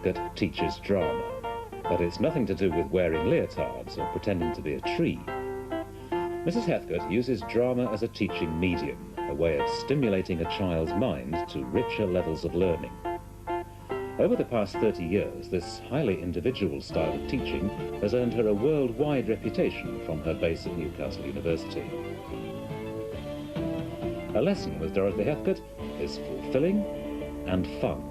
Heathcote teaches drama, but it's nothing to do with wearing leotards or pretending to be a tree. Mrs. Heathcote uses drama as a teaching medium, a way of stimulating a child's mind to richer levels of learning. Over the past 30 years, this highly individual style of teaching has earned her a worldwide reputation from her base at Newcastle University. A lesson with Dorothy Heathcote is fulfilling and fun.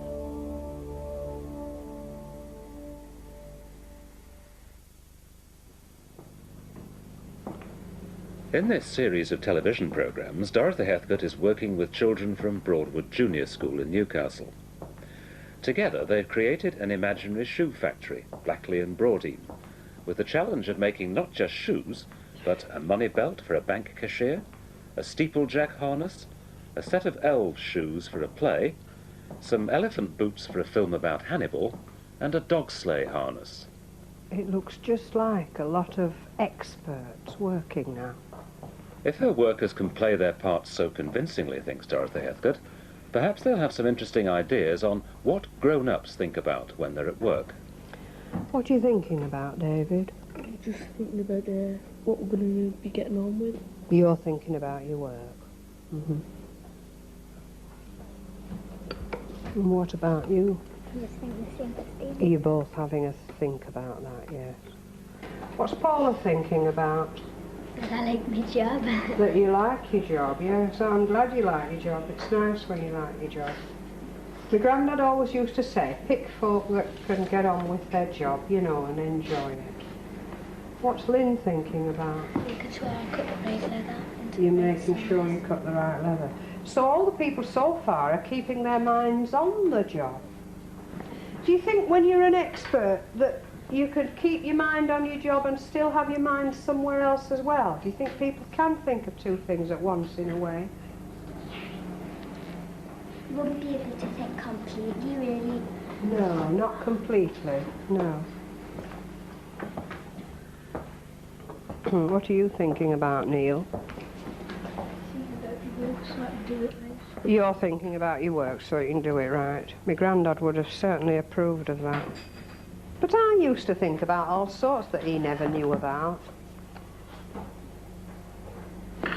In this series of television programmes, Dorothy Heathcote is working with children from Broadwood Junior School in Newcastle. Together they've created an imaginary shoe factory, Blackley and Broadheim, with the challenge of making not just shoes, but a money belt for a bank cashier, a steeplejack harness, a set of elves' shoes for a play, some elephant boots for a film about Hannibal, and a dog sleigh harness. It looks just like a lot of experts working now. If her workers can play their parts so convincingly, thinks Dorothy Heathcote, perhaps they'll have some interesting ideas on what grown-ups think about when they're at work. What are you thinking about, David? I'm just thinking about what we're going to be getting on with. You're thinking about your work. Mm-hmm. And what about you? I'm just thinking the same as David. Are you both having a think about that, yes? What's Paula thinking about? That I like my job. That you like your job, yes. I'm glad you like your job. It's nice when you like your job. My granddad always used to say, pick folk that can get on with their job, you know, and enjoy it. What's Lynn thinking about? Making sure I cut the right leather. You're making sure you cut the right leather. So all the people so far are keeping their minds on the job. Do you think when you're an expert that you could keep your mind on your job and still have your mind somewhere else as well? Do you think people can think of two things at once in a way? You wouldn't be able to think completely, really. No, not completely, no. What are you thinking about, Neil? You're thinking about your work so you can do it right. My granddad would have certainly approved of that. But I used to think about all sorts that he never knew about.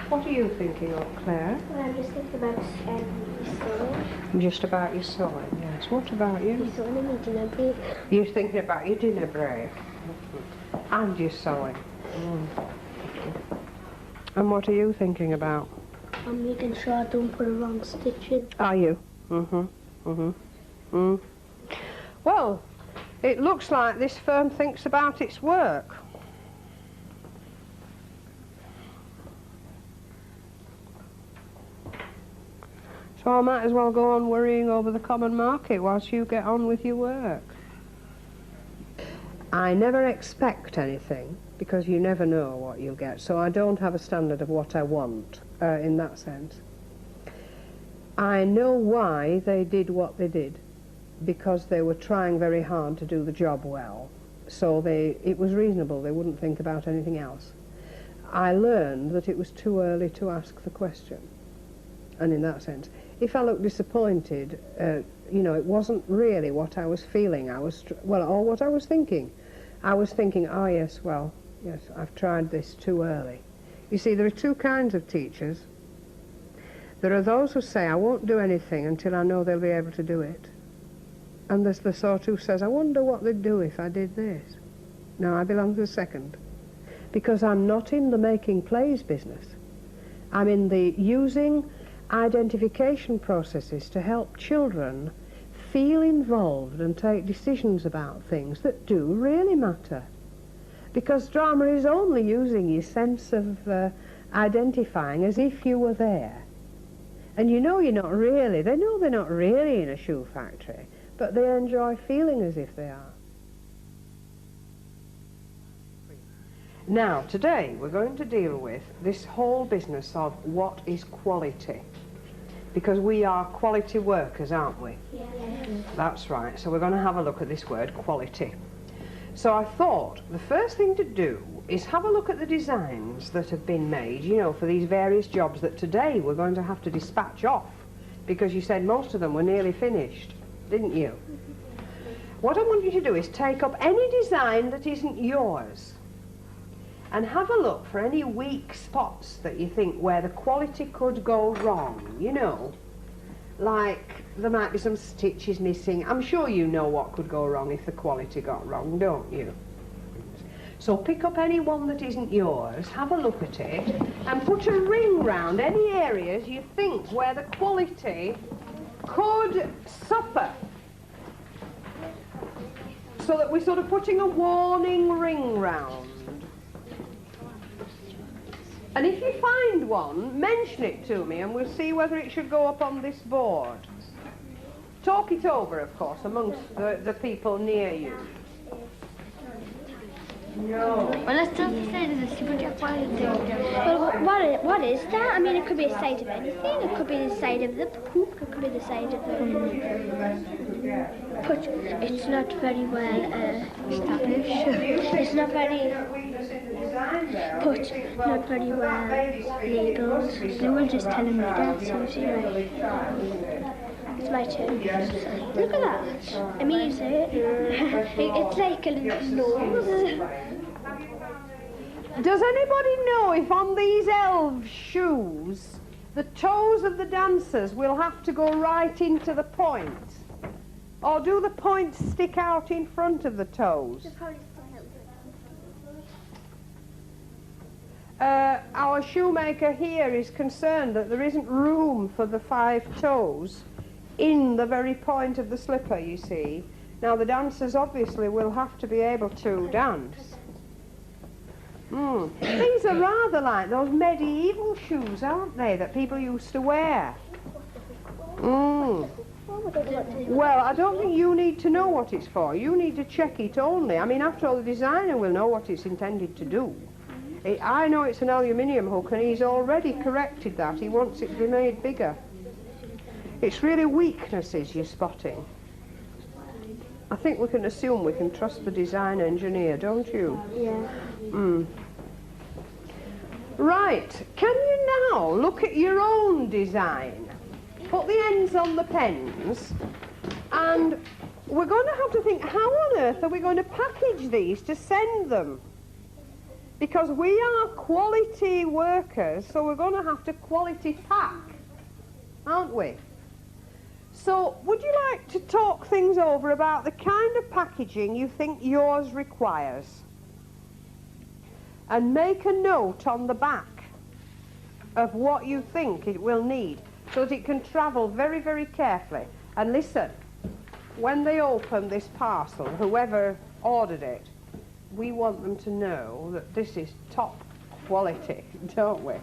What are you thinking of, Claire? Well, I'm just thinking about sewing. Just about your sewing, yes. What about you? My sewing and my dinner break. You're thinking about your dinner break. And your sewing. And what are you thinking about? I'm making sure I don't put a wrong stitch in. Are you? Well, it looks like this firm thinks about its work. So I might as well go on worrying over the common market whilst you get on with your work. I never expect anything, because you never know what you'll get, so I don't have a standard of what I want in that sense. I know why they did what they did, because they were trying very hard to do the job well, so it was reasonable, they wouldn't think about anything else. I learned that it was too early to ask the question, and in that sense, if I looked disappointed, you know, it wasn't really what I was feeling, or what I was thinking. I was thinking, oh yes, well, yes, I've tried this too early. You see, there are two kinds of teachers. There are those who say, I won't do anything until I know they'll be able to do it. And there's the sort who says, I wonder what they'd do if I did this. No, I belong to the second. Because I'm not in the making plays business. I'm in the using identification processes to help children feel involved and take decisions about things that do really matter. Because drama is only using your sense of identifying as if you were there. And you know you're not really, they know they're not really in a shoe factory, but they enjoy feeling as if they are. Now, today we're going to deal with this whole business of what is quality. Because we are quality workers, aren't we? Yeah. That's right. So we're going to have a look at this word, quality. So I thought the first thing to do is have a look at the designs that have been made, you know, for these various jobs that today we're going to have to dispatch off, because you said most of them were nearly finished, didn't you? What I want you to do is take up any design that isn't yours and have a look for any weak spots that you think where the quality could go wrong, you know. Like there might be some stitches missing. I'm sure you know what could go wrong if the quality got wrong, don't you? So pick up any one that isn't yours, have a look at it, and put a ring round any areas you think where the quality could suffer. So that we're sort of putting a warning ring round. And if you find one, mention it to me and we'll see whether it should go up on this board. Talk it over, of course, amongst the people near you. No. Well, let's just say there's a super quality. Well, what is that? I mean, it could be a side of anything. It could be the side of the poop. It could be the side of the... But it's not very well established. It's not very... But not very well labelled. They will just tell him that, so it's right. It's my turn. Look at that. I mean, it's like a little nose. Does anybody know if on these elf shoes the toes of the dancers will have to go right into the point? Or do the points stick out in front of the toes? Our shoemaker here is concerned that there isn't room for the 5 toes in the very point of the slipper, you see. Now the dancers obviously will have to be able to dance. These are rather like those medieval shoes, aren't they, that people used to wear? Well, I don't think you need to know what it's for. You need to check it only. I mean, after all, the designer will know what it's intended to do. I know it's an aluminium hook and he's already corrected that. He wants it to be made bigger. It's really weaknesses you're spotting. I think we can assume we can trust the design engineer, don't you? Yeah. Right, can you now look at your own design? Put the ends on the pens, and we're going to have to think, how on earth are we going to package these to send them? Because we are quality workers, so we're going to have to quality pack, aren't we? So, would you like to talk things over about the kind of packaging you think yours requires? And make a note on the back of what you think it will need, so that it can travel very, very carefully. And listen, when they open this parcel, whoever ordered it, we want them to know that this is top quality, don't we?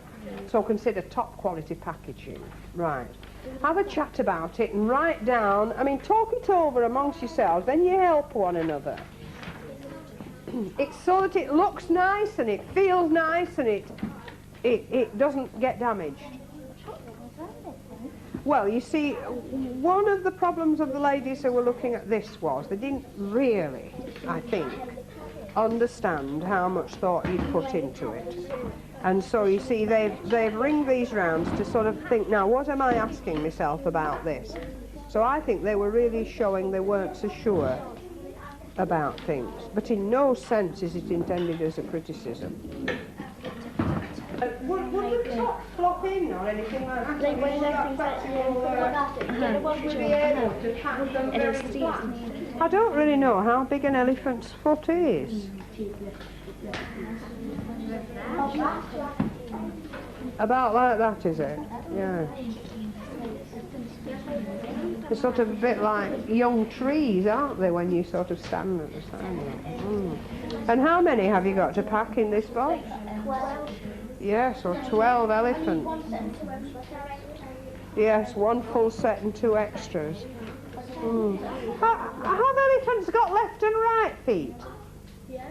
So consider top quality packaging. Right. Have a chat about it and write down, I mean, talk it over amongst yourselves, then you help one another. It's so that it looks nice and it feels nice and it doesn't get damaged. Well, you see, one of the problems of the ladies who were looking at this was they didn't really, I think, understand how much thought you'd put into it. And so, you see, they've ringed these rounds to sort of think, now, what am I asking myself about this? So I think they were really showing they weren't so sure about things. But in no sense is it intended as a criticism. Would the top flop in or anything like that? Like when Would you be able to pack them very flat? I don't really know how big an elephant's foot is. About like that, is it? Yeah. They're sort of a bit like young trees, aren't they, when you sort of stand at the side? And how many have you got to pack in this box? 12. Yes, or 12 elephants. Yes, 1 full set and 2 extras. Have elephants got left and right feet? Yes.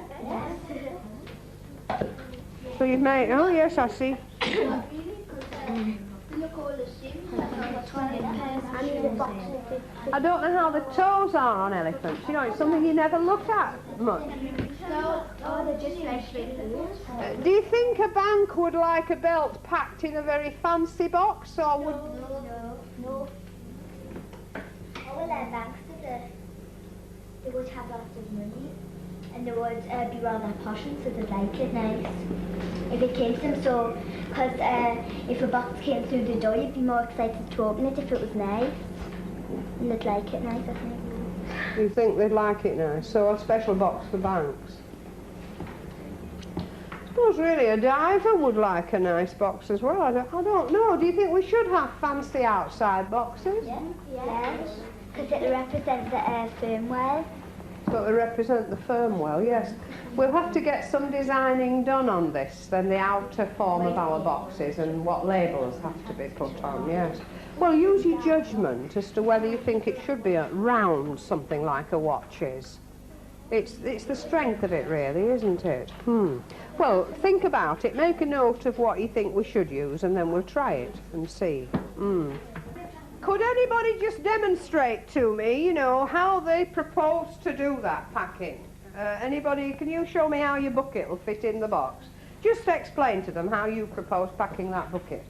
So you've made, oh yes, I see. I don't know how the toes are on elephants. You know, it's something you never look at much. They're just like straight. Do you think a bank would like a belt packed in a very fancy box, or would... No. All their banks, they would have lots of money, and they would be rather posh, so they'd like it nice. If it came to them, so, because if a box came through the door, you'd be more excited to open it if it was nice. And they'd like it nice, I think. You think they'd like it nice? So a special box for banks? I suppose really a diver would like a nice box as well. I don't know. Do you think we should have fancy outside boxes? Yeah. Yes. Because it represents the firm well. So they represent the firm well, yes. We'll have to get some designing done on this, then the outer form of our boxes and what labels have to be put on, yes. Well, use your judgment as to whether you think it should be a round something like a watch is. It's the strength of it, really, isn't it? Well, think about it. Make a note of what you think we should use, and then we'll try it and see. Could anybody just demonstrate to me, you know, how they propose to do that packing? Anybody, can you show me how your bucket will fit in the box? Just explain to them how you propose packing that bucket.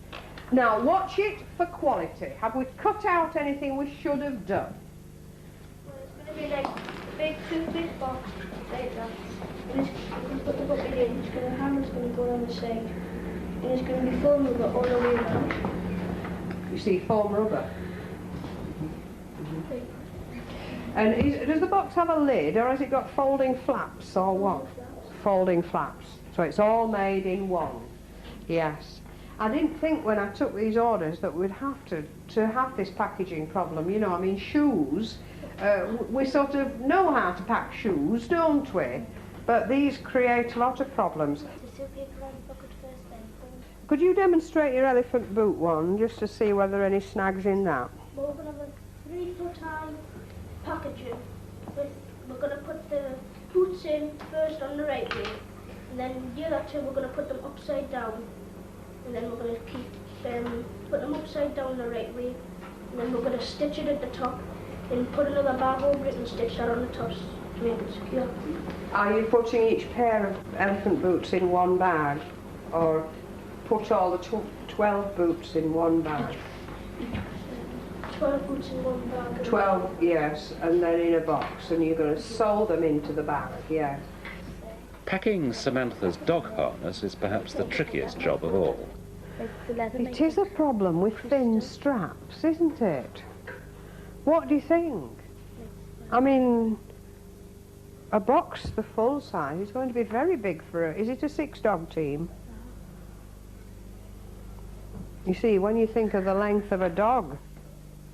Now, watch it for quality. Have we cut out anything we should have done? Well, it's going to be like a big, two big box like that. And it's going to put the bucket in, it's going to hammer's going to go on the side. And it's going to be foam rubber all the way around. You see, foam rubber. And does the box have a lid, or has it got folding flaps, or what? Folding flaps. So it's all made in one. Yes. I didn't think when I took these orders that we'd have to have this packaging problem. You know, I mean, shoes, we sort of know how to pack shoes, don't we? But these create a lot of problems. Could you demonstrate your elephant boot one, just to see whether any snags in that? Well, we're going to have a 3-foot high packaging. We're going to put the boots in first on the right way, and then the other two we're going to put them upside down. And then we're going to keep put them upside down the right way, and then we're going to stitch it at the top and put another bag over it and stitch that on the top to make it secure. Are you putting each pair of elephant boots in one bag, or put all the 12 boots in one bag? 12 boots in one bag. 12, yes, and then in a box, and you're going to sew them into the bag, yes. Packing Samantha's dog harness is perhaps the trickiest job of all. It is a problem with thin straps, isn't it? What do you think? I mean, a box the full size is going to be very big for is it a 6-dog team? You see, when you think of the length of a dog,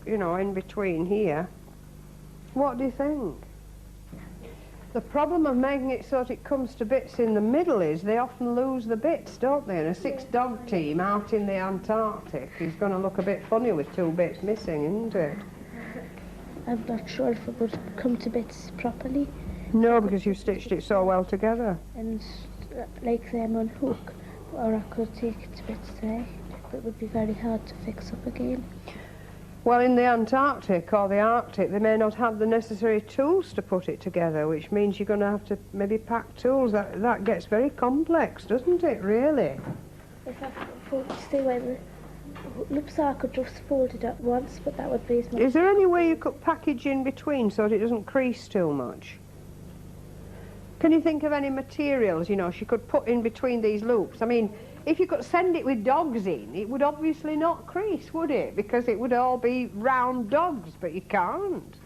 you know, in between here, what do you think? The problem of making it so that it comes to bits in the middle is they often lose the bits, don't they? And a 6-dog team out in the Antarctic is going to look a bit funny with 2 bits missing, isn't it? I'm not sure if it would come to bits properly. No, because you've stitched it so well together. And like them on hook, or I could take it to bits there. It would be very hard to fix up again. Well, in the Antarctic or the Arctic, they may not have the necessary tools to put it together, which means you're going to have to maybe pack tools. That gets very complex, doesn't it, really? If I stay where the loops are, I could just fold it at once, but that would be as much. Is there any way you could package in between so that it doesn't crease too much? Can you think of any materials, you know, she could put in between these loops? I mean, if you could send it with dogs in, it would obviously not crease, would it? Because it would all be round dogs, but you can't.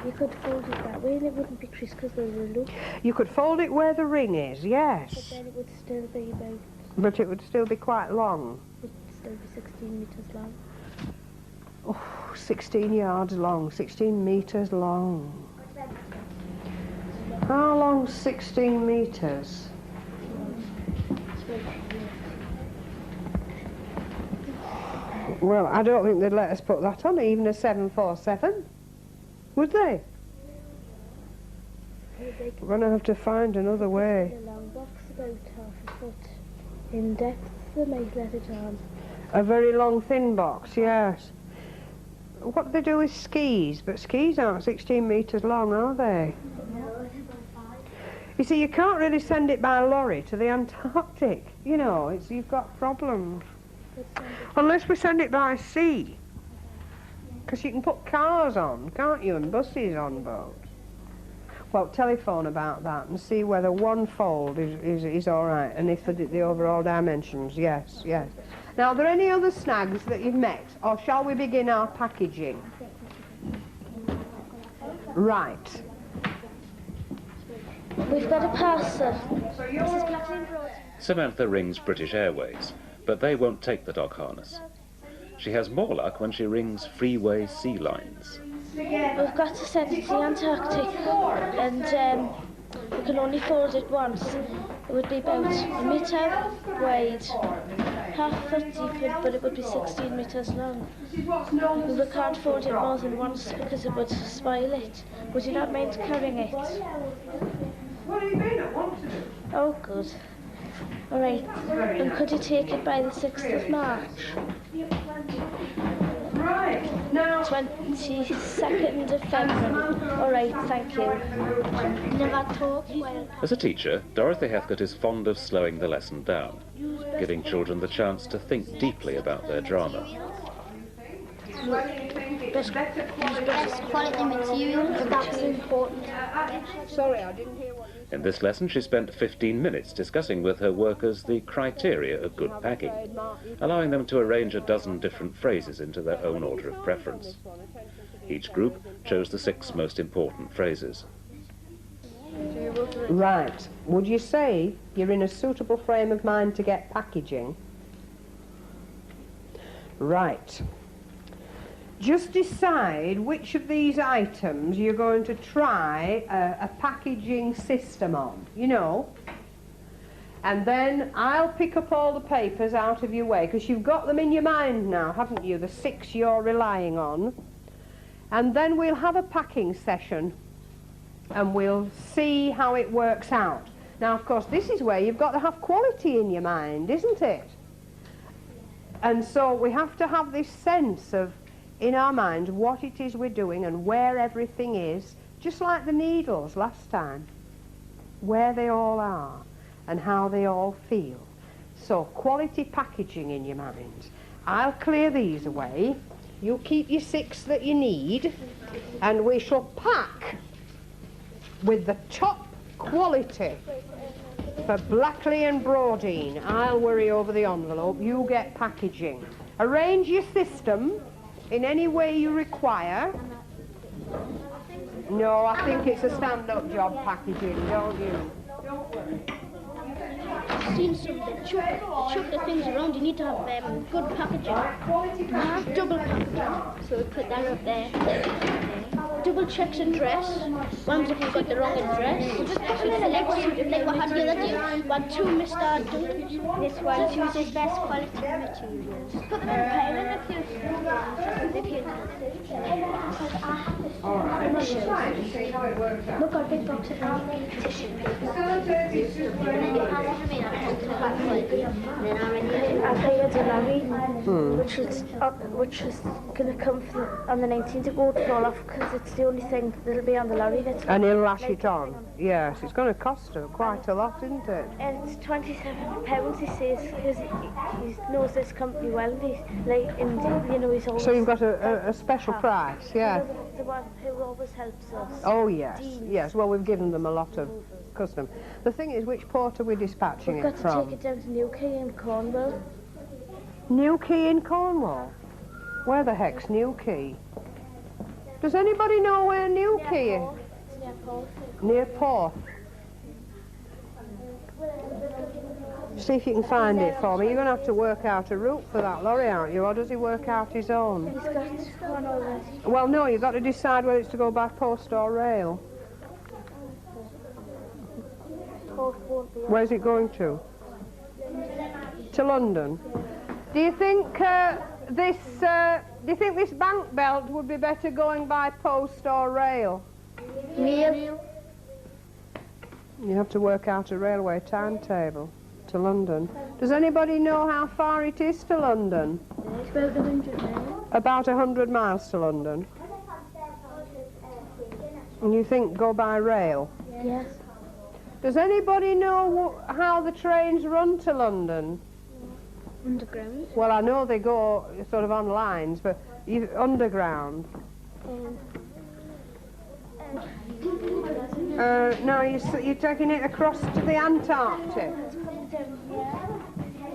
You could fold it that way and it wouldn't be creased because there's a loop. You could fold it where the ring is, yes. But then it would still be about... But it would still be quite long. It would still be 16 metres long. Oh, 16 yards long, 16 metres long. How long's 16 metres? Well, I don't think they'd let us put that on, even a 747. Would they? We're going to have to find another way. A long box about half a foot in depth, they might let it on. A very long, thin box, yes. What do they do with skis? But skis aren't 16 metres long, are they? You see, you can't really send it by lorry to the Antarctic. You know, you've got problems. Unless we send it by sea. Because you can put cars on, can't you, and buses on boats. Well, telephone about that and see whether one fold is all right, and if the overall dimensions, yes, yes. Now, are there any other snags that you've met, or shall we begin our packaging? Right. We've got a parcel. Mrs. Blackton brought. Samantha rings British Airways, but they won't take the dog harness. She has more luck when she rings Freeway Sea Lines. We've got to send it to the Antarctic, and we can only fold it once. It would be about a metre wide, half foot deep, but it would be 16 metres long. We can't fold it more than once because it would spoil it. Would you not mind carrying it? What do you mean I want to do? Oh, good. All right. And could you take it by the 6th of March? Right. Now, 22nd of February. All right, thank you. Never talk well. As a teacher, Dorothy Heathcote is fond of slowing the lesson down, giving children the chance to think deeply about their drama. Best quality material, that's important. sorry, I didn't hear what you said. In this lesson, she spent 15 minutes discussing with her workers the criteria of good packing, allowing them to arrange a dozen different phrases into their own order of preference. Each group chose the 6 most important phrases. Right. Would you say you're in a suitable frame of mind to get packaging? Right. Just decide which of these items you're going to try a packaging system on, you know. And then I'll pick up all the papers out of your way, because you've got them in your mind now, haven't you, the 6 you're relying on. And then we'll have a packing session and we'll see how it works out. Now, of course, this is where you've got to have quality in your mind, isn't it? And so we have to have this sense of, in our minds, what it is we're doing and where everything is, just like the needles last time, where they all are and how they all feel. So, quality packaging in your mind. I'll clear these away. You keep your 6 that you need, and we shall pack with the top quality for Blackley and Broadine. I'll worry over the envelope. You get packaging. Arrange your system in any way you require. No, I think it's a stand-up job packaging, don't you? Don't worry. I've seen some that chuck the things around. You need to have good packaging. Double packaging. So we put that up there. Double checks address. One's if you've got the wrong address. We'll just select like what had the other day. 1, 2, Mr. Duncan. This one chooses best quality materials. Just put them in a pile and if you All right, let's try and see how it works out. look, our big box of tissue paper. I hired a lorry, which is going to come on the 19th. It won't fall off because it's the only thing that'll be on the lorry. And he'll lash it on. Yes, it's going to cost her quite a lot, isn't it? And it's £27, he says, because he knows this company well, and he's like, and you know, he's always. So you've got a special price, yeah. The one who always helps us. Oh yes, Dean. yes. Well, we've given them a lot of custom. The thing is, which port are we dispatching We've it got to from? take it down to Newquay in Cornwall. Newquay in Cornwall. Where the heck's Newquay? Does anybody know where Newquay is? It's near Porth. Near Porth. See if you can find it for me. You're going to have to work out a route for that lorry, aren't you? Or does he work out his own? He's got one already. Well, no, you've got to decide whether it's to go by post or rail. Porth won't be. Where's it going to? To London. Do you think this bank belt would be better going by post or rail? Meal. You have to work out a railway timetable to London. Does anybody know how far it is to London? It's about 100 miles. About 100 miles to London. And you think go by rail? Yes. Does anybody know how the trains run to London? Underground. Well, I know they go sort of on lines, but underground. Now you're taking it across to the Antarctic.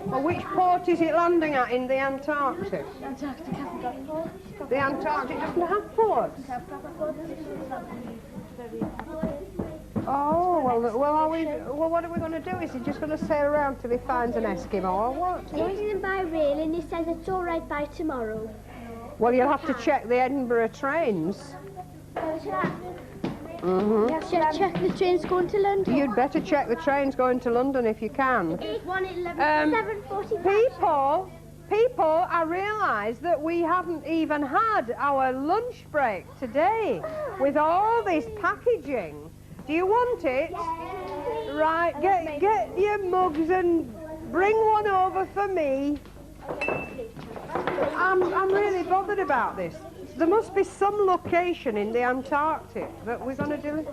Well, which port is it landing at in the Antarctic? Antarctic hasn't got ports. The Antarctic doesn't have ports. Oh, well, what are we going to do? Is he just going to sail around till he finds an Eskimo or what? He's in by rail and he says it's all right by tomorrow. Well, you'll have to check the Edinburgh trains. Check the trains going to London. You'd better check the trains going to London if you can. 7:45. People, I realise that we haven't even had our lunch break today with all this packaging. Do you want it? Right, get your mugs and bring one over for me. I'm really bothered about this. There must be some location in the Antarctic that we're going to do.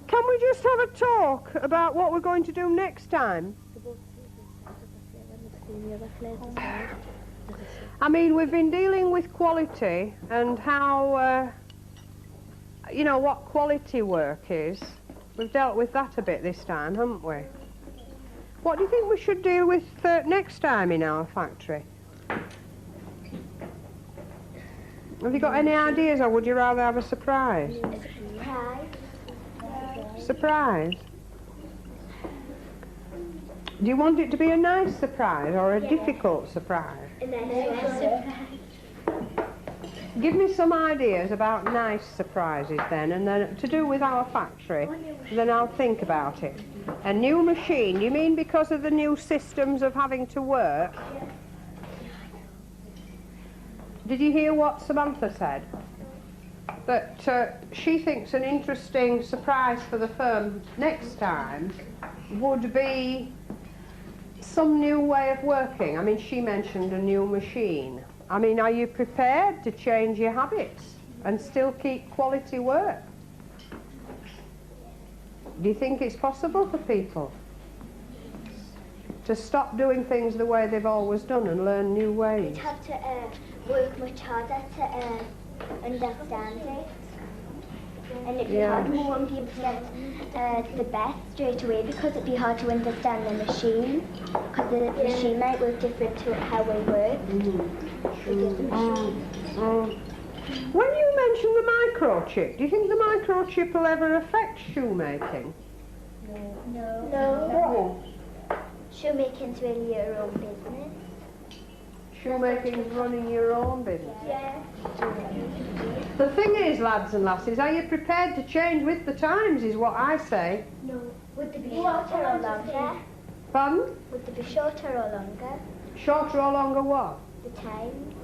Can we just have a talk about what we're going to do next time? I mean, we've been dealing with quality and how, you know, what quality work is. We've dealt with that a bit this time, haven't we? What do you think we should deal with next time in our factory? Have you got any ideas, or would you rather have a surprise? Surprise? Do you want it to be a nice surprise or a difficult surprise? Give me some ideas about nice surprises then, and then to do with our factory, and then I'll think about it. A new machine, you mean because of the new systems of having to work? Did you hear what Samantha said? That she thinks an interesting surprise for the firm next time would be some new way of working. I mean, she mentioned a new machine. I mean, are you prepared to change your habits and still keep quality work? Do you think it's possible for people to stop doing things the way they've always done and learn new ways? You'd have to work much harder to understand it. And it'd be hard, we won't be able to get the best straight away because it'd be hard to understand the machine. Because the machine might work different to how we work. When you mentioned the microchip, do you think the microchip will ever affect shoemaking? No. Shoemaking's really your own business. Shoemaking's running your own business? Yeah. The thing is, lads and lasses, are you prepared to change with the times, is what I say. No. Would they be shorter or longer? Pardon? Would they be shorter or longer? Shorter or longer what? The times?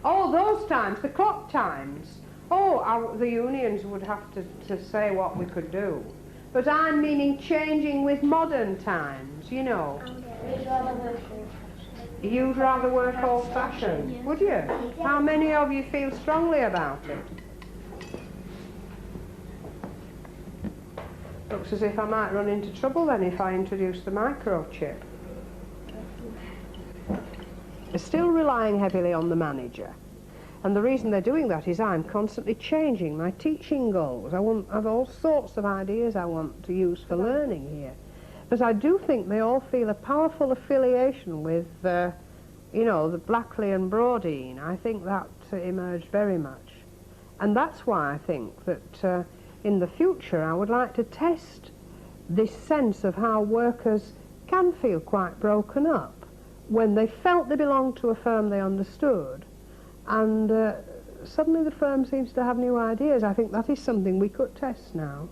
Oh, those times, the clock times. Oh, the unions would have to say what we could do. But I'm meaning changing with modern times, you know. You'd rather work old-fashioned, would you? How many of you feel strongly about it? Looks as if I might run into trouble then if I introduce the microchip. They're still relying heavily on the manager. And the reason they're doing that is I'm constantly changing my teaching goals. I have all sorts of ideas I want to use for learning here. But I do think they all feel a powerful affiliation with, you know, the Blackley and Brodeen. I think that emerged very much. And that's why I think that in the future I would like to test this sense of how workers can feel quite broken up when they felt they belonged to a firm they understood, and suddenly the firm seems to have new ideas. I think that is something we could test now.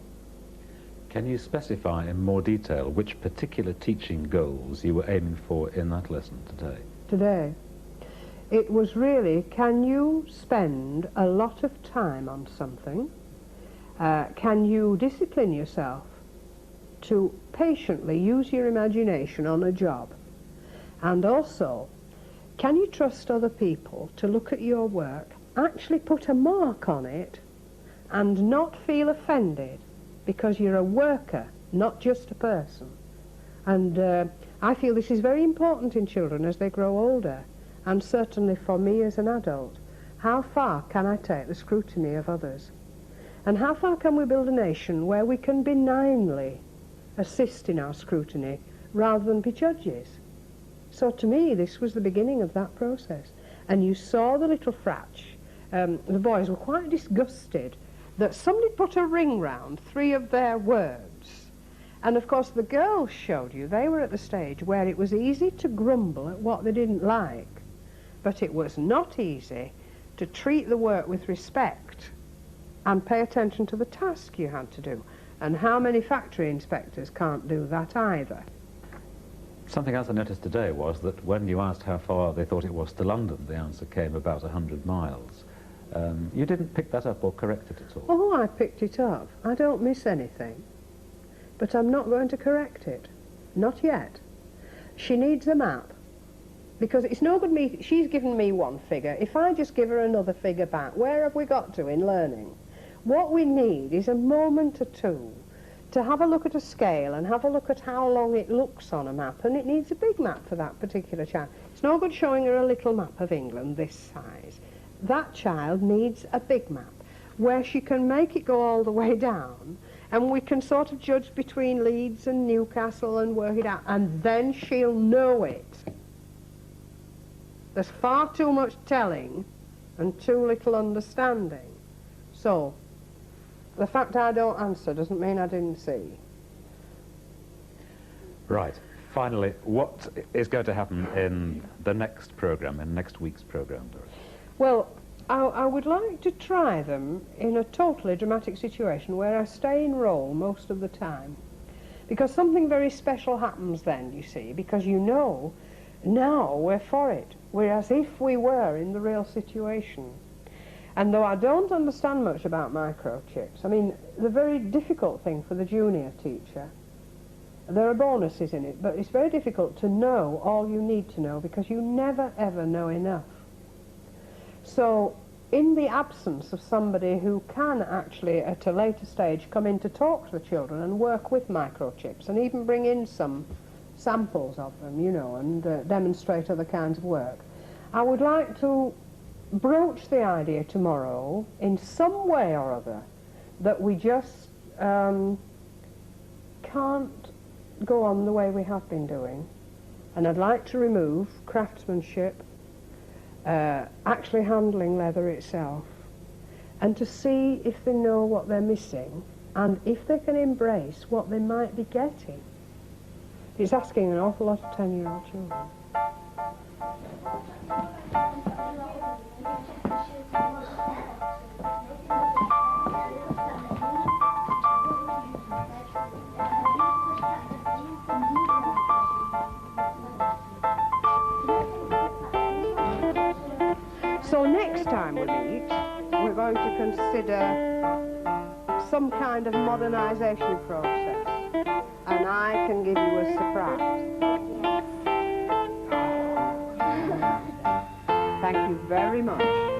Can you specify in more detail which particular teaching goals you were aiming for in that lesson today? Today, it was really, can you spend a lot of time on something? Can you discipline yourself to patiently use your imagination on a job? And also, can you trust other people to look at your work, actually put a mark on it, and not feel offended because you're a worker, not just a person? And I feel this is very important in children as they grow older, and certainly for me as an adult, How far can I take the scrutiny of others? And how far can we build a nation where we can benignly assist in our scrutiny rather than be judges? So to me, this was the beginning of that process. And you saw the little fratch. The boys were quite disgusted that somebody put a ring round 3 of their words. And of course the girls showed you, they were at the stage where it was easy to grumble at what they didn't like, but it was not easy to treat the work with respect and pay attention to the task you had to do. And how many factory inspectors can't do that either? Something else I noticed today was that when you asked how far they thought it was to London, the answer came about 100 miles. You didn't pick that up or correct it at all? Oh, I picked it up. I don't miss anything. But I'm not going to correct it. Not yet. She needs a map. Because it's no good me... She's given me one figure. If I just give her another figure back, where have we got to in learning? What we need is a moment or two to have a look at a scale and have a look at how long it looks on a map, and it needs a big map for that particular child. It's no good showing her a little map of England this size. That child needs a big map where she can make it go all the way down, and we can sort of judge between Leeds and Newcastle and work it out, and then she'll know it. There's far too much telling and too little understanding. So the fact I don't answer doesn't mean I didn't see. Right. Finally, what is going to happen in the next programme, in next week's programme, Dorothy? Well, I would like to try them in a totally dramatic situation where I stay in role most of the time. Because something very special happens then, you see, because you know, now we're for it. We're as if we were in the real situation. And though I don't understand much about microchips, I mean, the very difficult thing for the junior teacher, there are bonuses in it, but it's very difficult to know all you need to know because you never ever know enough. So, in the absence of somebody who can actually, at a later stage, come in to talk to the children and work with microchips and even bring in some samples of them, you know, and demonstrate other kinds of work, I would like to broach the idea tomorrow in some way or other that we just can't go on the way we have been doing. And I'd like to remove craftsmanship, actually handling leather itself, and to see if they know what they're missing and if they can embrace what they might be getting. It's asking an awful lot of 10-year-old children. So next time we meet, we're going to consider some kind of modernisation process, and I can give you a surprise. Thank you very much.